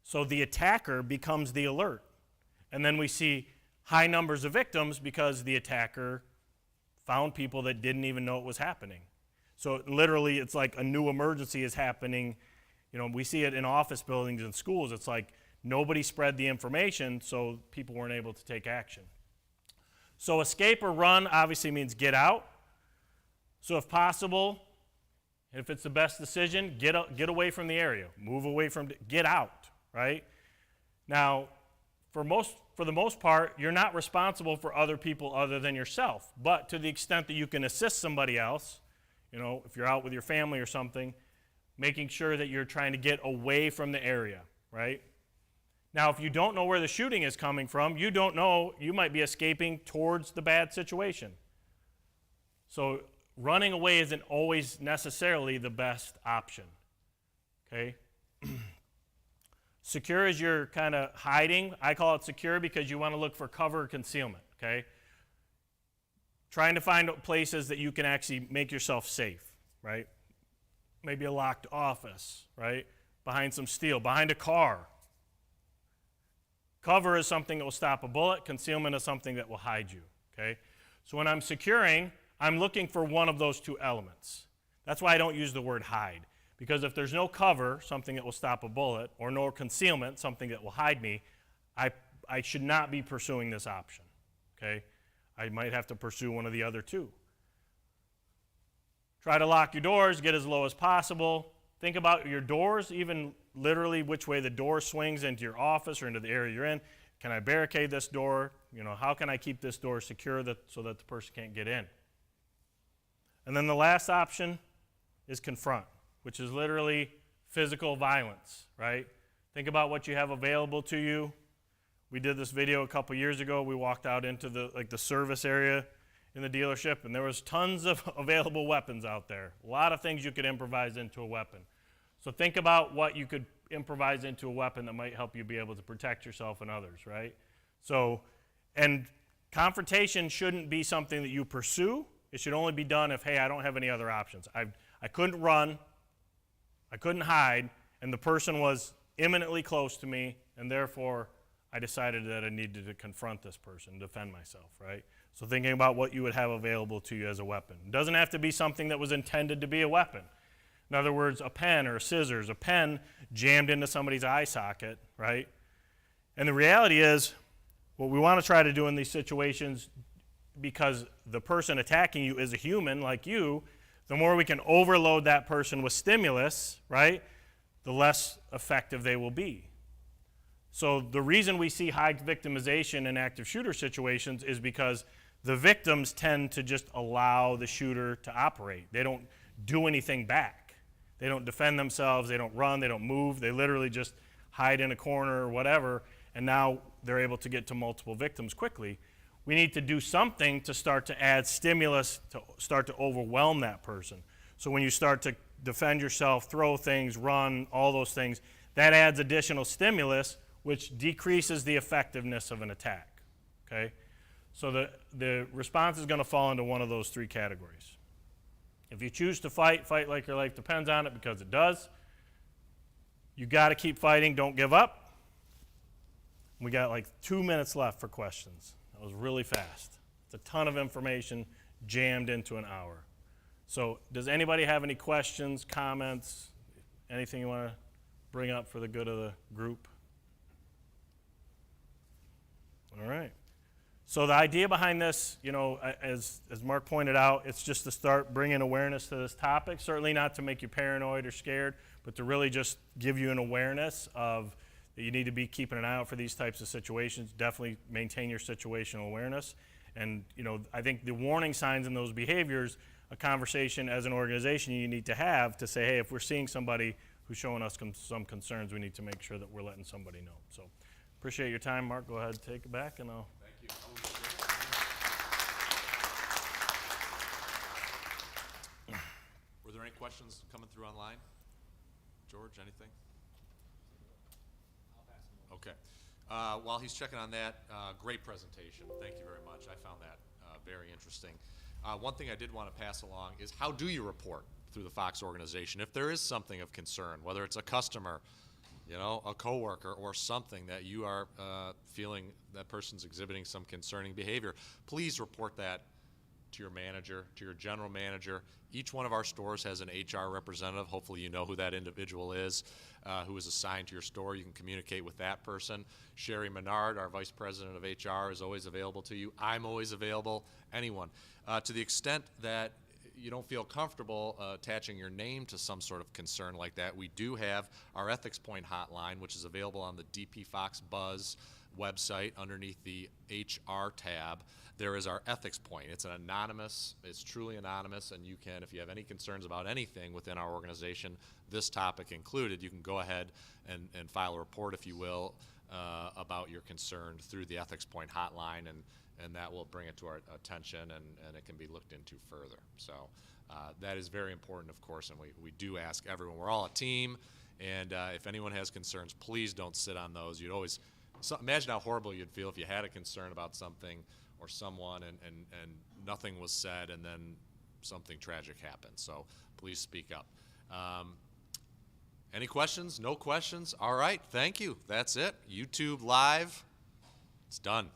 So the attacker becomes the alert. And then we see high numbers of victims because the attacker found people that didn't even know it was happening. So literally, it's like a new emergency is happening. You know, we see it in office buildings and schools. It's like nobody spread the information, so people weren't able to take action. So escape or run obviously means get out. So if possible, and if it's the best decision, get away from the area. Move away from, get out, right? Now, for the most part, you're not responsible for other people other than yourself. But to the extent that you can assist somebody else, you know, if you're out with your family or something, making sure that you're trying to get away from the area, right? Now, if you don't know where the shooting is coming from, you don't know, you might be escaping towards the bad situation. So running away isn't always necessarily the best option, okay? Secure is your kind of hiding. I call it secure because you want to look for cover or concealment, okay? Trying to find places that you can actually make yourself safe, right? Maybe a locked office, right? Behind some steel, behind a car. Cover is something that will stop a bullet. Concealment is something that will hide you, okay? So when I'm securing, I'm looking for one of those two elements. That's why I don't use the word hide. Because if there's no cover, something that will stop a bullet, or no concealment, something that will hide me, I should not be pursuing this option, okay? I might have to pursue one of the other two. Try to lock your doors, get as low as possible. Think about your doors, even literally which way the door swings into your office or into the area you're in. Can I barricade this door? You know, how can I keep this door secure so that the person can't get in? And then the last option is confront, which is literally physical violence, right? Think about what you have available to you. We did this video a couple years ago. We walked out into the service area in the dealership, and there was tons of available weapons out there. A lot of things you could improvise into a weapon. So think about what you could improvise into a weapon that might help you be able to protect yourself and others, right? So, and confrontation shouldn't be something that you pursue. It should only be done if, hey, I don't have any other options. I couldn't run, I couldn't hide, and the person was imminently close to me, and therefore I decided that I needed to confront this person, defend myself, right? So thinking about what you would have available to you as a weapon. It doesn't have to be something that was intended to be a weapon. In other words, a pen or scissors, a pen jammed into somebody's eye socket, right? And the reality is, what we want to try to do in these situations, because the person attacking you is a human like you, the more we can overload that person with stimulus, right, the less effective they will be. So the reason we see high victimization in active shooter situations is because the victims tend to just allow the shooter to operate. They don't do anything back. They don't defend themselves, they don't run, they don't move, they literally just hide in a corner or whatever, and now they're able to get to multiple victims quickly. We need to do something to start to add stimulus to start to overwhelm that person. So when you start to defend yourself, throw things, run, all those things, that adds additional stimulus, which decreases the effectiveness of an attack, okay? So the response is going to fall into one of those three categories. If you choose to fight, fight like your life depends on it, because it does. You got to keep fighting, don't give up. We got like 2 minutes left for questions. That was really fast. It's a ton of information jammed into an hour. So does anybody have any questions, comments, anything you want to bring up for the good of the group? All right. So the idea behind this, you know, as Mark pointed out, it's just to start bringing awareness to this topic. Certainly not to make you paranoid or scared, but to really just give you an awareness of that you need to be keeping an eye out for these types of situations. Definitely maintain your situational awareness. And, you know, I think the warning signs in those behaviors, a conversation as an organization you need to have to say, hey, if we're seeing somebody who's showing us some concerns, we need to make sure that we're letting somebody know. So appreciate your time, Mark. Go ahead and take it back, and I'll... Thank you. Were there any questions coming through online? George, anything? I'll pass them over. Okay. While he's checking on that, great presentation. Thank you very much. I found that very interesting. One thing I did want to pass along is, how do you report through the Fox organization if there is something of concern, whether it's a customer, you know, a coworker, or something that you are feeling that person's exhibiting some concerning behavior? Please report that to your manager, to your general manager. Each one of our stores has an HR representative. Hopefully you know who that individual is, who is assigned to your store. You can communicate with that person. Sherry Menard, our Vice President of HR, is always available to you. I'm always available. Anyone. To the extent that you don't feel comfortable attaching your name to some sort of concern like that, we do have our Ethics Point hotline, which is available on the DP Fox Buzz website underneath the HR tab. There is our Ethics Point. It's it's truly anonymous, and you can, if you have any concerns about anything within our organization, this topic included, you can go ahead and file a report, if you will, about your concern through the Ethics Point hotline, and that will bring it to our attention, and it can be looked into further. So that is very important, of course, and we do ask everyone. We're all a team, And if anyone has concerns, please don't sit on those. You'd always imagine how horrible you'd feel if you had a concern about something or someone and nothing was said and then something tragic happened. So please speak up. Any questions? No questions? All right, thank you. That's it. YouTube Live, it's done.